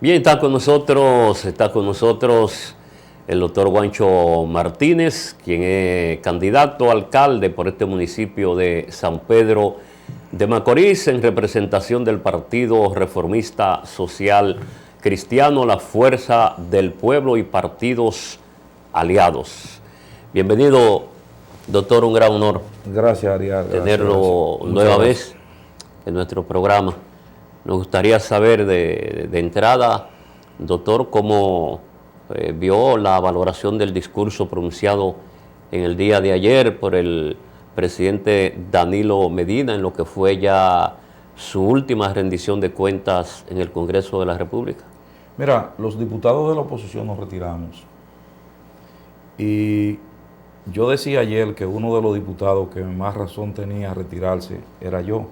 Bien, está con nosotros el doctor Juancho Martínez, quien es candidato a alcalde por este municipio de San Pedro de Macorís en representación del Partido Reformista Social Cristiano, la Fuerza del Pueblo y partidos aliados. Bienvenido, doctor, un gran honor. Gracias, Ariel. Tenerlo nueva vez en nuestro programa. Nos gustaría saber de entrada, doctor, cómo vio la valoración del discurso pronunciado en el día de ayer por el presidente Danilo Medina en lo que fue ya su última rendición de cuentas en el Congreso de la República. Mira, los diputados de la oposición nos retiramos. Y yo decía ayer que uno de los diputados que más razón tenía a retirarse era yo,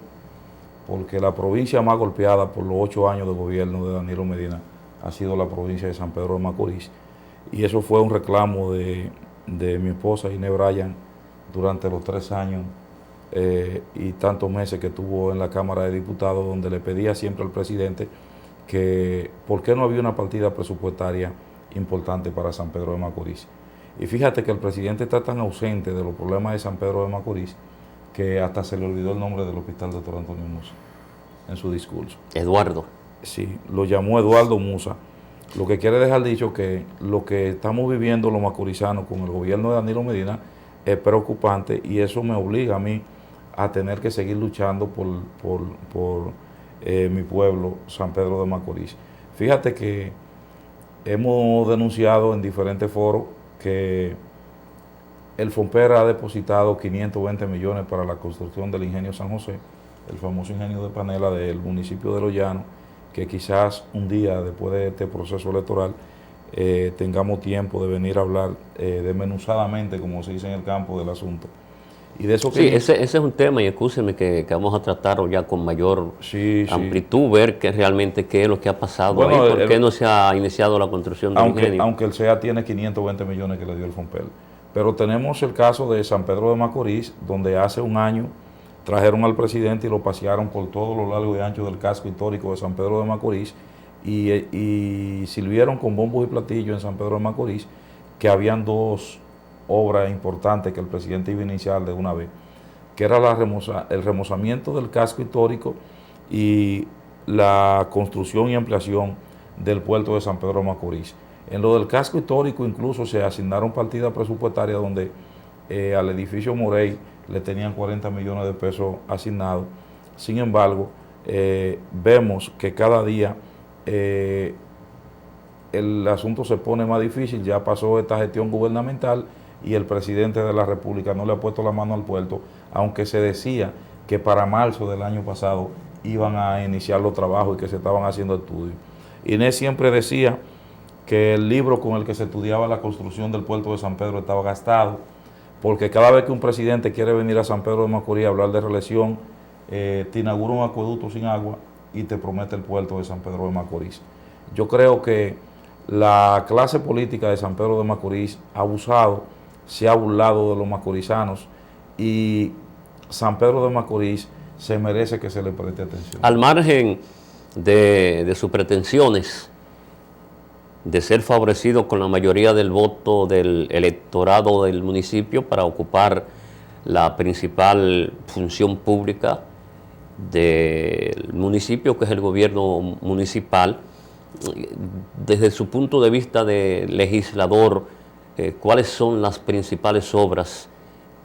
porque la provincia más golpeada por los 8 años de gobierno de Danilo Medina ha sido la provincia de San Pedro de Macorís. Y eso fue un reclamo de mi esposa Inés Bryan durante los 3 años y tantos meses que estuvo en la Cámara de Diputados, donde le pedía siempre al presidente que por qué no había una partida presupuestaria importante para San Pedro de Macorís. Y fíjate que el presidente está tan ausente de los problemas de San Pedro de Macorís que hasta se le olvidó el nombre del hospital Dr. Antonio Musa en su discurso. Eduardo. Sí, lo llamó Eduardo Musa. Lo que quiere dejar dicho que lo que estamos viviendo los macorizanos con el gobierno de Danilo Medina es preocupante, y eso me obliga a mí a tener que seguir luchando por mi pueblo, San Pedro de Macorís. Fíjate que hemos denunciado en diferentes foros que el FONPER ha depositado 520 millones para la construcción del ingenio San José, el famoso ingenio de Panela del municipio de Los Llanos, que quizás un día después de este proceso electoral tengamos tiempo de venir a hablar desmenuzadamente, como se dice en el campo, del asunto. Y de eso sí, ese es un tema, y escúcheme que vamos a tratarlo ya con mayor amplitud, ver realmente qué es lo que ha pasado ahí, por qué no se ha iniciado la construcción del ingenio. Aunque el CEA tiene 520 millones que le dio el FONPER. Pero tenemos el caso de San Pedro de Macorís, donde hace un año trajeron al presidente y lo pasearon por todo lo largo y ancho del casco histórico de San Pedro de Macorís y sirvieron con bombos y platillos en San Pedro de Macorís que habían 2 obras importantes que el presidente iba a iniciar de una vez, que era el remozamiento del casco histórico y la construcción y ampliación del puerto de San Pedro de Macorís. En lo del casco histórico incluso se asignaron partidas presupuestarias donde al edificio Morey le tenían 40 millones de pesos asignados. Sin embargo, vemos que cada día el asunto se pone más difícil. Ya pasó esta gestión gubernamental y el presidente de la República no le ha puesto la mano al puerto, aunque se decía que para marzo del año pasado iban a iniciar los trabajos y que se estaban haciendo estudios. Inés siempre decía que el libro con el que se estudiaba la construcción del puerto de San Pedro estaba gastado, porque cada vez que un presidente quiere venir a San Pedro de Macorís a hablar de reelección, te inaugura un acueducto sin agua y te promete el puerto de San Pedro de Macorís. Yo creo que la clase política de San Pedro de Macorís ha abusado, se ha burlado de los macorizanos, y San Pedro de Macorís se merece que se le preste atención. Al margen de sus pretensiones de ser favorecido con la mayoría del voto del electorado del municipio para ocupar la principal función pública del municipio, que es el gobierno municipal, desde su punto de vista de legislador, ¿cuáles son las principales obras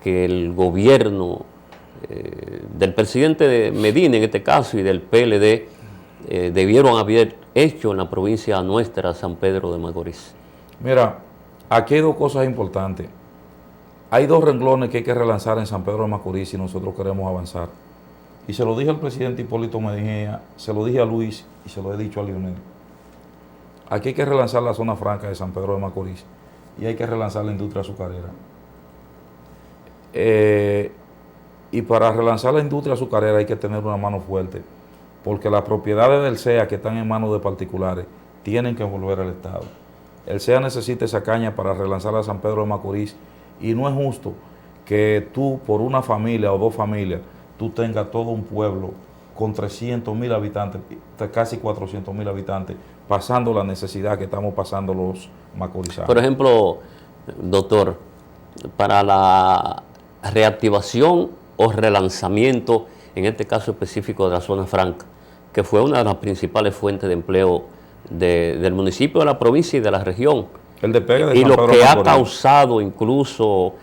que el gobierno del presidente Medina en este caso y del PLD debieron haber hecho en la provincia nuestra, San Pedro de Macorís? Mira, aquí hay 2 cosas importantes. Hay 2 renglones que hay que relanzar en San Pedro de Macorís si nosotros queremos avanzar. Y se lo dije al presidente Hipólito Mejía, se lo dije a Luis y se lo he dicho a Lionel. Aquí hay que relanzar la zona franca de San Pedro de Macorís y hay que relanzar la industria azucarera. Y para relanzar la industria azucarera hay que tener una mano fuerte, porque las propiedades del CEA que están en manos de particulares tienen que volver al Estado. El CEA necesita esa caña para relanzar a San Pedro de Macorís, y no es justo que tú, por una familia o 2 familias, tú tengas todo un pueblo con 300,000 habitantes, casi 400,000 habitantes, pasando la necesidad que estamos pasando los macorizanos. Por ejemplo, doctor, para la reactivación o relanzamiento, en este caso específico de la zona franca, que fue una de las principales fuentes de empleo del municipio, de la provincia y de la región. El despegue de y San lo Pedro que de ha Macorís causado incluso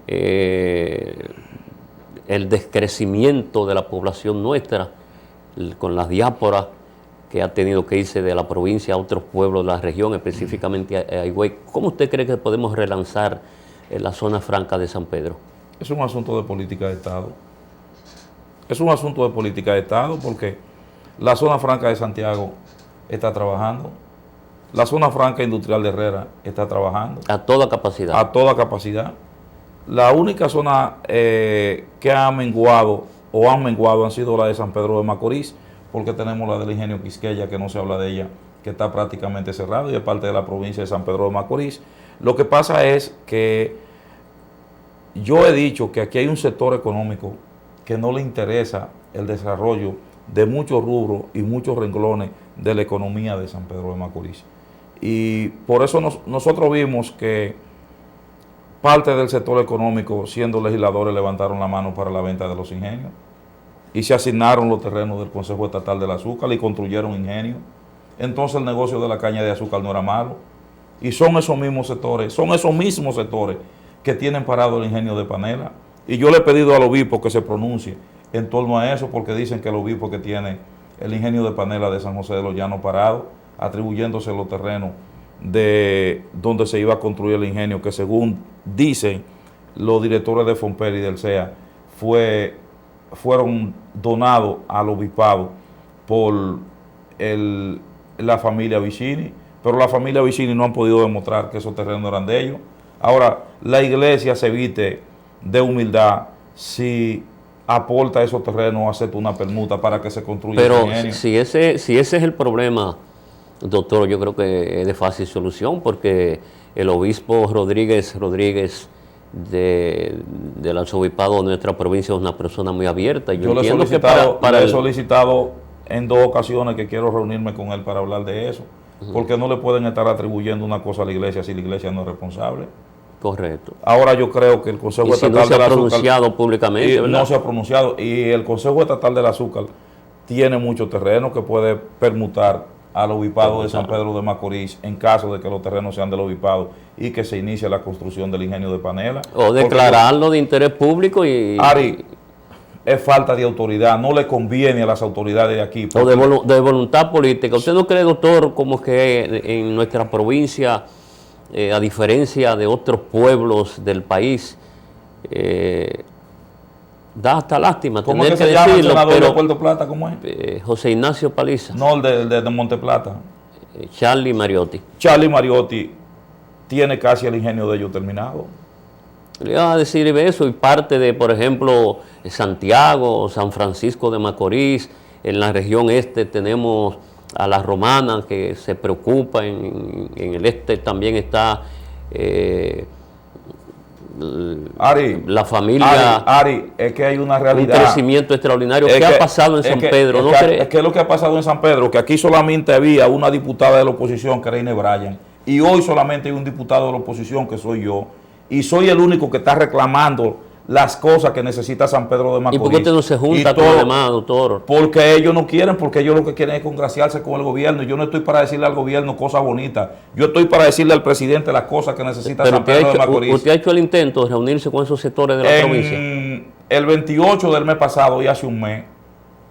el descrecimiento de la población nuestra, con las diásporas que ha tenido que irse de la provincia a otros pueblos de la región, específicamente a Higüey. ¿Cómo usted cree que podemos relanzar la zona franca de San Pedro? Es un asunto de política de Estado. Es un asunto de política de Estado porque la zona franca de Santiago está trabajando. La zona franca industrial de Herrera está trabajando. A toda capacidad. A toda capacidad. La única zona que ha menguado o han menguado han sido la de San Pedro de Macorís, porque tenemos la del ingenio Quisqueya, que no se habla de ella, que está prácticamente cerrado y es parte de la provincia de San Pedro de Macorís. Lo que pasa es que yo he dicho que aquí hay un sector económico que no le interesa el desarrollo de muchos rubros y muchos renglones de la economía de San Pedro de Macorís. Y por eso nosotros vimos que parte del sector económico, siendo legisladores, levantaron la mano para la venta de los ingenios y se asignaron los terrenos del Consejo Estatal del Azúcar y construyeron ingenios. Entonces el negocio de la caña de azúcar no era malo. Y son esos mismos sectores que tienen parado el ingenio de Panela. Y yo le he pedido al obispo que se pronuncie en torno a eso, porque dicen que el obispo que tiene el ingenio de Panela de San José de los Llanos parado, atribuyéndose los terrenos de donde se iba a construir el ingenio, que según dicen los directores de Fompel y del CEA, fueron donados al obispado por la familia Vicini, pero la familia Vicini no han podido demostrar que esos terrenos eran de ellos. Ahora, la iglesia se viste de humildad si aporta esos terrenos o acepta una permuta para que se construya el ingenio. Pero si ese es el problema, doctor, yo creo que es de fácil solución, porque el obispo Rodríguez del arzobispado de nuestra provincia es una persona muy abierta. Yo le he solicitado en 2 ocasiones que quiero reunirme con él para hablar de eso, porque no le pueden estar atribuyendo una cosa a la iglesia si la iglesia no es responsable. Correcto. Ahora yo creo que el Consejo Estatal del Azúcar... no se ha pronunciado públicamente, ¿verdad? No se ha pronunciado, y el Consejo Estatal del Azúcar tiene mucho terreno que puede permutar al obispado de San Pedro de Macorís en caso de que los terrenos sean del obispado y que se inicie la construcción del ingenio de Panela. O declararlo de interés público y... Ari, es falta de autoridad, no le conviene a las autoridades de aquí. O de voluntad política. ¿Usted no cree, doctor, como que en nuestra provincia, a diferencia de otros pueblos del país, da hasta lástima ¿Cómo tener es que que se llama el decirlo, senador pero de Puerto Plata? ¿Cómo es? José Ignacio Paliza. No, el de Monte Plata. Charlie Mariotti. Charlie Mariotti tiene casi el ingenio de ellos terminado. Le iba a decir eso, y parte de, por ejemplo, Santiago, San Francisco de Macorís. En la región este tenemos a La Romana, que se preocupa. En el este también está la familia. Ari, es que hay una realidad. Un crecimiento extraordinario. ¿Qué ha pasado en San Pedro? Es que lo que ha pasado en San Pedro, que aquí solamente había una diputada de la oposición, que era Inés Bryan, y hoy solamente hay un diputado de la oposición, que soy yo, y soy el único que está reclamando las cosas que necesita San Pedro de Macorís. ¿Y por qué usted no se junta con los demás, doctor? Porque ellos no quieren, porque ellos lo que quieren es congraciarse con el gobierno. Yo no estoy para decirle al gobierno cosas bonitas. Yo estoy para decirle al presidente las cosas que necesita San Pedro de Macorís. ¿Usted ha hecho el intento de reunirse con esos sectores de la provincia? El 28 del mes pasado, y hace un mes,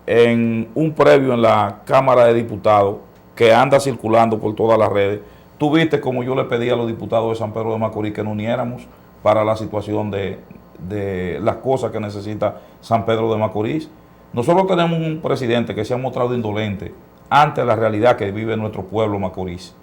en un previo en la Cámara de Diputados, que anda circulando por todas las redes, tú viste como yo le pedí a los diputados de San Pedro de Macorís que nos uniéramos para la situación de las cosas que necesita San Pedro de Macorís. Nosotros tenemos un presidente que se ha mostrado indolente ante la realidad que vive nuestro pueblo Macorís.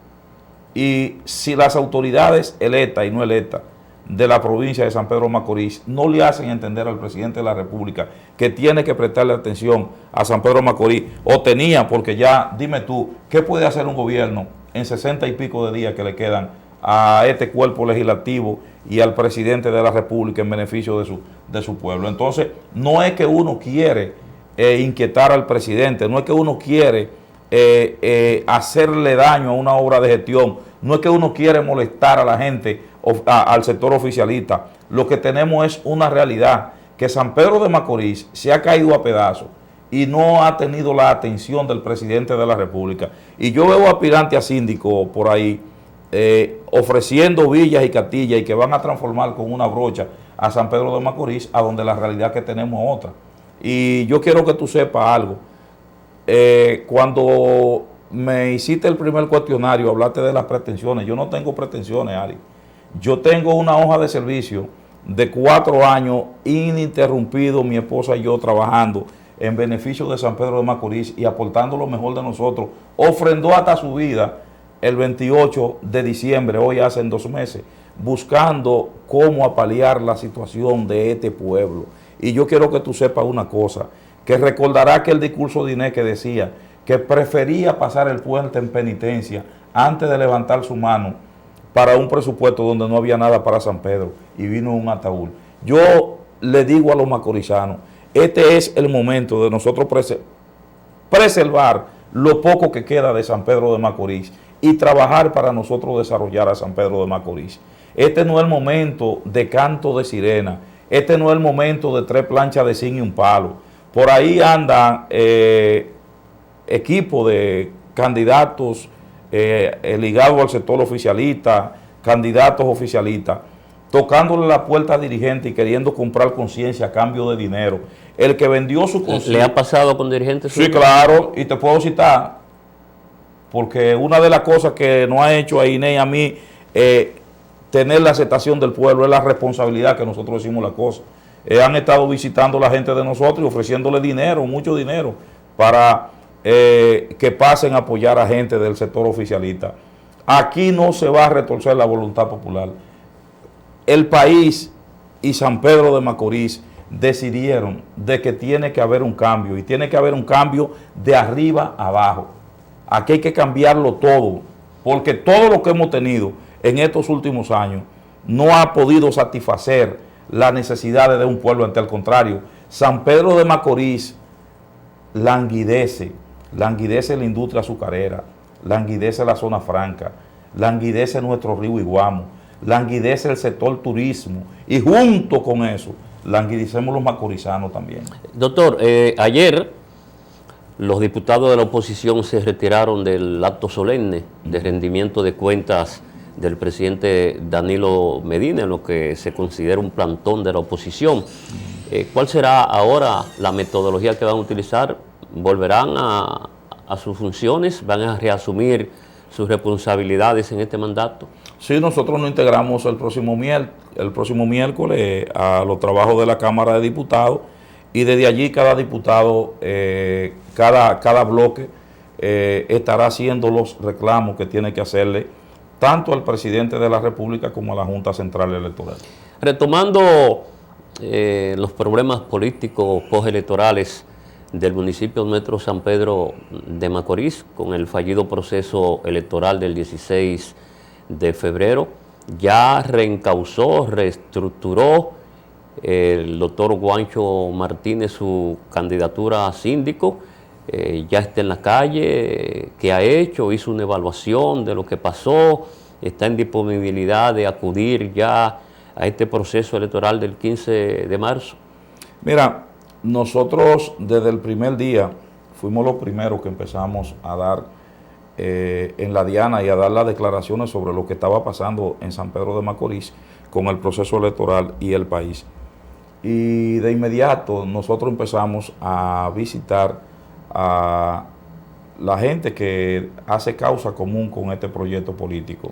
Y si las autoridades electas y no electas de la provincia de San Pedro de Macorís no le hacen entender al presidente de la República que tiene que prestarle atención a San Pedro de Macorís, o tenía, porque ya, dime tú, ¿qué puede hacer un gobierno en 60 y pico de días que le quedan a este cuerpo legislativo y al presidente de la República en beneficio de su pueblo? Entonces, no es que uno quiere inquietar al presidente, no es que uno quiere hacerle daño a una obra de gestión. No es que uno quiere molestar a la gente, al sector oficialista. Lo que tenemos es una realidad, que San Pedro de Macorís se ha caído a pedazos y no ha tenido la atención del presidente de la República. Y yo veo aspirantes a síndico por ahí ofreciendo villas y castillas y que van a transformar con una brocha a San Pedro de Macorís, a donde la realidad que tenemos es otra. Y yo quiero que tú sepas algo. Cuando me hiciste el primer cuestionario, hablaste de las pretensiones. Yo no tengo pretensiones, Ari. Yo tengo una hoja de servicio de 4 años ininterrumpido, mi esposa y yo trabajando en beneficio de San Pedro de Macorís y aportando lo mejor de nosotros. Ofrendó hasta su vida el 28 de diciembre, hoy hace 2 meses, buscando cómo apalear la situación de este pueblo. Y yo quiero que tú sepas una cosa, que recordará que el discurso de Inés que decía que prefería pasar el puente en penitencia antes de levantar su mano para un presupuesto donde no había nada para San Pedro y vino un ataúd. Yo le digo a los macorizanos, este es el momento de nosotros preservar lo poco que queda de San Pedro de Macorís y trabajar para nosotros desarrollar a San Pedro de Macorís. Este no es el momento de canto de sirena, este no es el momento de 3 planchas de zinc y un palo. Por ahí andan equipos de candidatos ligados al sector oficialista, candidatos oficialistas, tocándole la puerta a dirigentes y queriendo comprar conciencia a cambio de dinero. El que vendió su conciencia... ¿Le ha pasado con dirigentes? Sí, claro, y te puedo citar, porque una de las cosas que nos ha hecho a Inés y a mí tener la aceptación del pueblo es la responsabilidad que nosotros decimos la cosa. Han estado visitando a la gente de nosotros y ofreciéndole dinero, mucho dinero, para que pasen a apoyar a gente del sector oficialista. Aquí no se va a retorcer la voluntad popular. El país y San Pedro de Macorís decidieron de que tiene que haber un cambio, y tiene que haber un cambio de arriba a abajo. Aquí hay que cambiarlo todo, porque todo lo que hemos tenido en estos últimos años no ha podido satisfacer las necesidades de un pueblo. Ante el contrario, San Pedro de Macorís languidece la industria azucarera, languidece la zona franca, languidece nuestro río Iguamo, languidece el sector turismo, y junto con eso languidecemos los macorizanos también. Doctor, ayer los diputados de la oposición se retiraron del acto solemne de rendimiento de cuentas del presidente Danilo Medina, en lo que se considera un plantón de la oposición. ¿Cuál será ahora la metodología que van a utilizar? ¿Volverán a sus funciones? ¿Van a reasumir sus responsabilidades en este mandato? Sí, nosotros nos integramos el próximo miércoles a los trabajos de la Cámara de Diputados, y desde allí cada diputado, cada bloque estará haciendo los reclamos que tiene que hacerle tanto al presidente de la República como a la Junta Central Electoral. Retomando los problemas políticos postelectorales del municipio nuestro San Pedro de Macorís, con el fallido proceso electoral del 16 de febrero, ya reencauzó, reestructuró el doctor Juancho Martínez su candidatura a síndico. Ya está en la calle. ¿Qué ha hecho? Hizo una evaluación de lo que pasó, está en disponibilidad de acudir ya a este proceso electoral del 15 de marzo. Mira, nosotros desde el primer día fuimos los primeros que empezamos a dar en la diana y a dar las declaraciones sobre lo que estaba pasando en San Pedro de Macorís con el proceso electoral y el país. Y de inmediato nosotros empezamos a visitar a la gente que hace causa común con este proyecto político.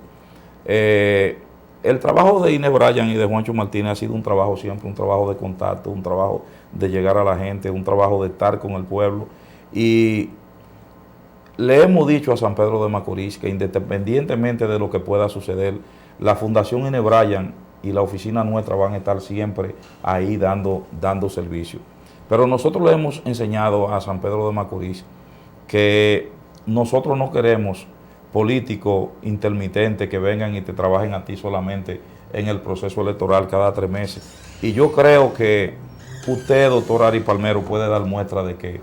El trabajo de Inés Bryan y de Juancho Martínez ha sido un trabajo siempre, un trabajo de contacto, un trabajo de llegar a la gente, un trabajo de estar con el pueblo. Y le hemos dicho a San Pedro de Macorís que independientemente de lo que pueda suceder, la Fundación Inés Bryan y la oficina nuestra van a estar siempre ahí dando servicio. Pero nosotros le hemos enseñado a San Pedro de Macorís que nosotros no queremos políticos intermitentes que vengan y te trabajen a ti solamente en el proceso electoral cada 3 meses. Y yo creo que usted, doctor Ari Palmero, puede dar muestra de que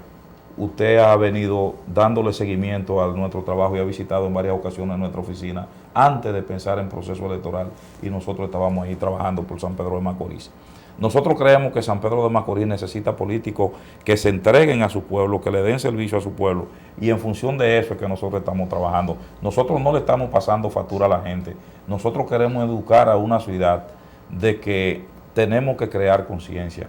usted ha venido dándole seguimiento a nuestro trabajo y ha visitado en varias ocasiones nuestra oficina antes de pensar en proceso electoral, y nosotros estábamos ahí trabajando por San Pedro de Macorís. Nosotros creemos que San Pedro de Macorís necesita políticos que se entreguen a su pueblo, que le den servicio a su pueblo, y en función de eso es que nosotros estamos trabajando. Nosotros no le estamos pasando factura a la gente, nosotros queremos educar a una ciudad de que tenemos que crear conciencia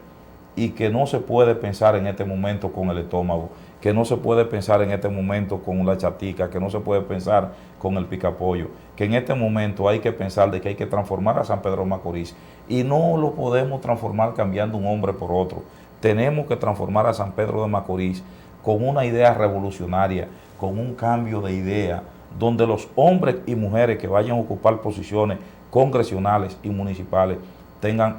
y que no se puede pensar en este momento con el estómago, que no se puede pensar en este momento con la chatica, que no se puede pensar con el picapollo, que en este momento hay que pensar de que hay que transformar a San Pedro de Macorís, y no lo podemos transformar cambiando un hombre por otro. Tenemos que transformar a San Pedro de Macorís con una idea revolucionaria, con un cambio de idea, donde los hombres y mujeres que vayan a ocupar posiciones congresionales y municipales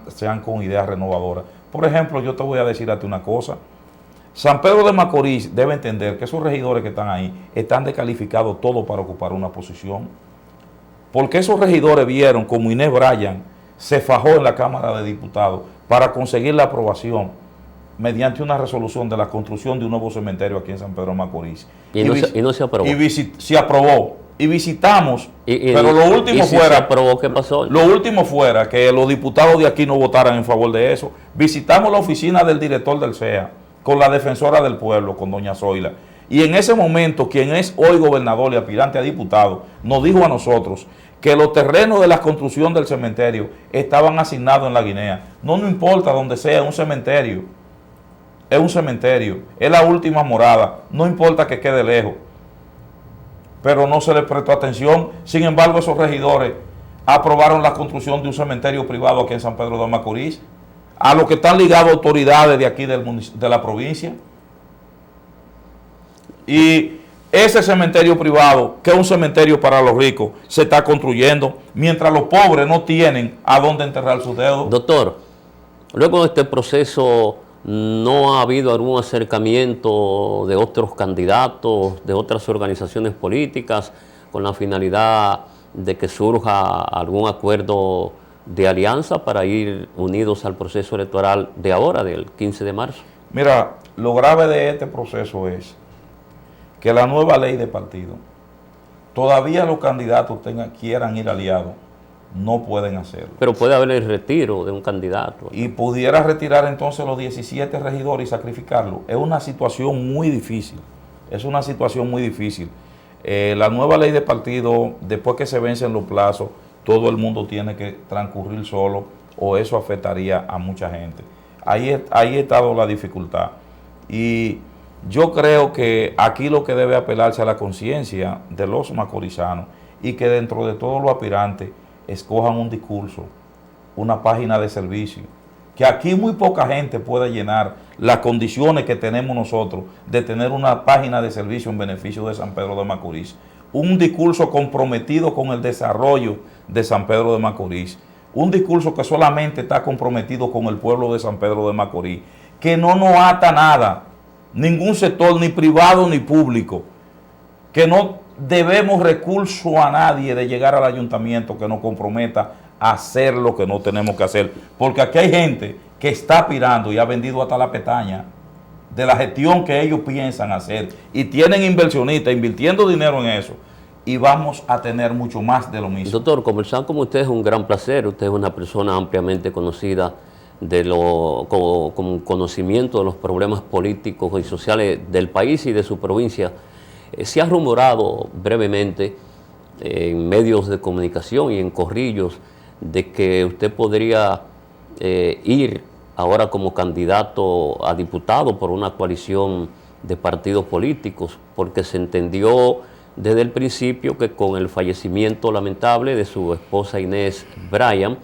sean con ideas renovadoras. Por ejemplo, yo te voy a decir a ti una cosa. San Pedro de Macorís debe entender que esos regidores que están ahí están descalificados todos para ocupar una posición. Porque esos regidores vieron como Inés Bryan se fajó en la Cámara de Diputados para conseguir la aprobación mediante una resolución de la construcción de un nuevo cementerio aquí en San Pedro de Macorís. Y no se aprobó. Se aprobó. Y visitamos, pero lo último si fuera... se aprobó, ¿qué pasó? Lo último fuera que los diputados de aquí no votaran en favor de eso. Visitamos la oficina del director del CEA con la defensora del pueblo, con doña Zoila. Y en ese momento, quien es hoy gobernador y aspirante a diputado, nos dijo a nosotros que los terrenos de la construcción del cementerio estaban asignados en la Guinea. No importa donde sea, un cementerio. Es un cementerio, es la última morada, no importa que quede lejos. Pero no se le prestó atención. Sin embargo, esos regidores aprobaron la construcción de un cementerio privado aquí en San Pedro de Macorís, a lo que están ligados autoridades de aquí de la provincia. Y ese cementerio privado, que es un cementerio para los ricos, se está construyendo, mientras los pobres no tienen a dónde enterrar sus dedos. Doctor, luego de este proceso, ¿no ha habido algún acercamiento de otros candidatos, de otras organizaciones políticas, con la finalidad de que surja algún acuerdo de alianza para ir unidos al proceso electoral de ahora, del 15 de marzo? Mira, lo grave de este proceso es que la nueva ley de partido, todavía los candidatos quieran ir aliados, no pueden hacerlo. Pero puede haber el retiro de un candidato. Y pudiera retirar entonces los 17 regidores y sacrificarlo. Es una situación muy difícil. Es una situación muy difícil. La nueva ley de partido, después que se vencen los plazos, todo el mundo tiene que transcurrir solo, o eso afectaría a mucha gente. Ahí ha estado la dificultad. Y yo creo que aquí lo que debe apelarse a la conciencia de los macorizanos, y que dentro de todos los aspirantes escojan un discurso, una página de servicio, que aquí muy poca gente puede llenar las condiciones que tenemos nosotros de tener una página de servicio en beneficio de San Pedro de Macorís. Un discurso comprometido con el desarrollo de San Pedro de Macorís. Un discurso que solamente está comprometido con el pueblo de San Pedro de Macorís, que no nos ata nada, ningún sector, ni privado ni público, que no debemos recurso a nadie de llegar al ayuntamiento que nos comprometa a hacer lo que no tenemos que hacer. Porque aquí hay gente que está aspirando y ha vendido hasta la pestaña de la gestión que ellos piensan hacer, y tienen inversionistas invirtiendo dinero en eso, y vamos a tener mucho más de lo mismo. Doctor, conversar con usted es un gran placer. Usted es una persona ampliamente conocida con conocimiento de los problemas políticos y sociales del país y de su provincia. Se ha rumorado brevemente en medios de comunicación y en corrillos de que usted podría ir ahora como candidato a diputado por una coalición de partidos políticos, porque se entendió desde el principio que con el fallecimiento lamentable de su esposa Inés Bryan,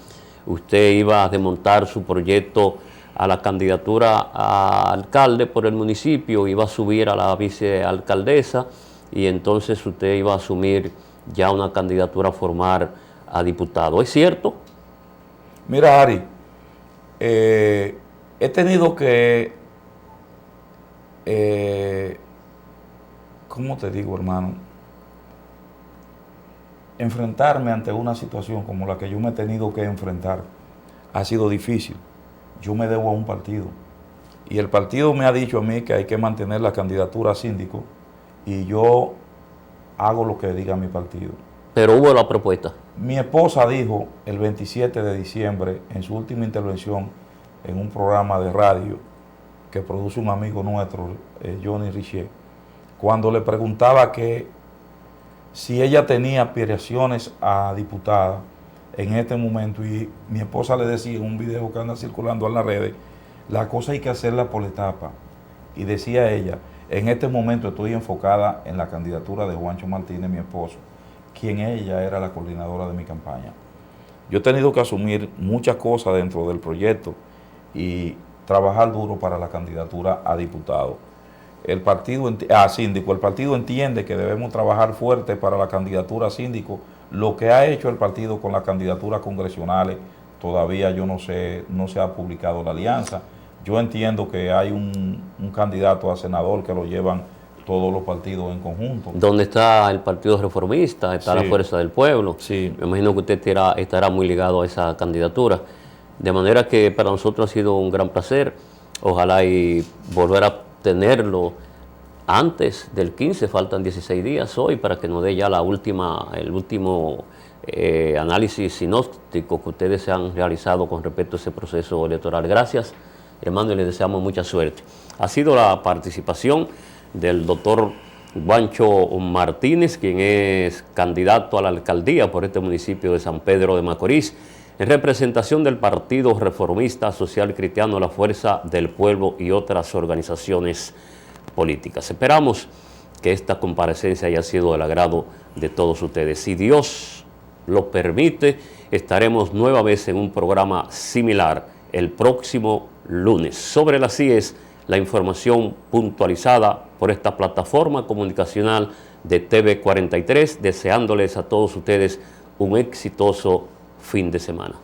usted iba a desmontar su proyecto a la candidatura a alcalde por el municipio, iba a subir a la vicealcaldesa, y entonces usted iba a asumir ya una candidatura a formar a diputado. ¿Es cierto? Mira, Ari, he tenido que, ¿cómo te digo, hermano? Enfrentarme ante una situación como la que yo me he tenido que enfrentar ha sido difícil. Yo me debo a un partido. Y el partido me ha dicho a mí que hay que mantener la candidatura a síndico y yo hago lo que diga mi partido. Pero hubo la propuesta. Mi esposa dijo el 27 de diciembre en su última intervención en un programa de radio que produce un amigo nuestro, Johnny Richet, cuando le preguntaba que si ella tenía aspiraciones a diputada en este momento, y mi esposa le decía en un video que anda circulando en las redes, la cosa hay que hacerla por etapa. Y decía ella, en este momento estoy enfocada en la candidatura de Juancho Martínez, mi esposo, quien ella era la coordinadora de mi campaña. Yo he tenido que asumir muchas cosas dentro del proyecto y trabajar duro para la candidatura a diputado. El partido, síndico, el partido entiende que debemos trabajar fuerte para la candidatura a síndico. Lo que ha hecho el partido con las candidaturas congresionales, todavía yo no sé, no se ha publicado la alianza. Yo entiendo que hay un candidato a senador que lo llevan todos los partidos en conjunto. ¿Dónde está el Partido Reformista? Está la Fuerza del Pueblo. Sí. Me imagino que usted estará muy ligado a esa candidatura. De manera que para nosotros ha sido un gran placer. Ojalá y volver a tenerlo antes del 15, faltan 16 días hoy para que nos dé ya el último análisis sinóptico que ustedes se han realizado con respecto a ese proceso electoral. Gracias, hermano, y les deseamos mucha suerte. Ha sido la participación del doctor Juancho Martínez, quien es candidato a la alcaldía por este municipio de San Pedro de Macorís, en representación del Partido Reformista Social Cristiano, la Fuerza del Pueblo y otras organizaciones políticas. Esperamos que esta comparecencia haya sido del agrado de todos ustedes. Si Dios lo permite, estaremos nueva vez en un programa similar el próximo lunes. Sobre las CIES, la información puntualizada por esta plataforma comunicacional de TV43, deseándoles a todos ustedes un exitoso fin de semana.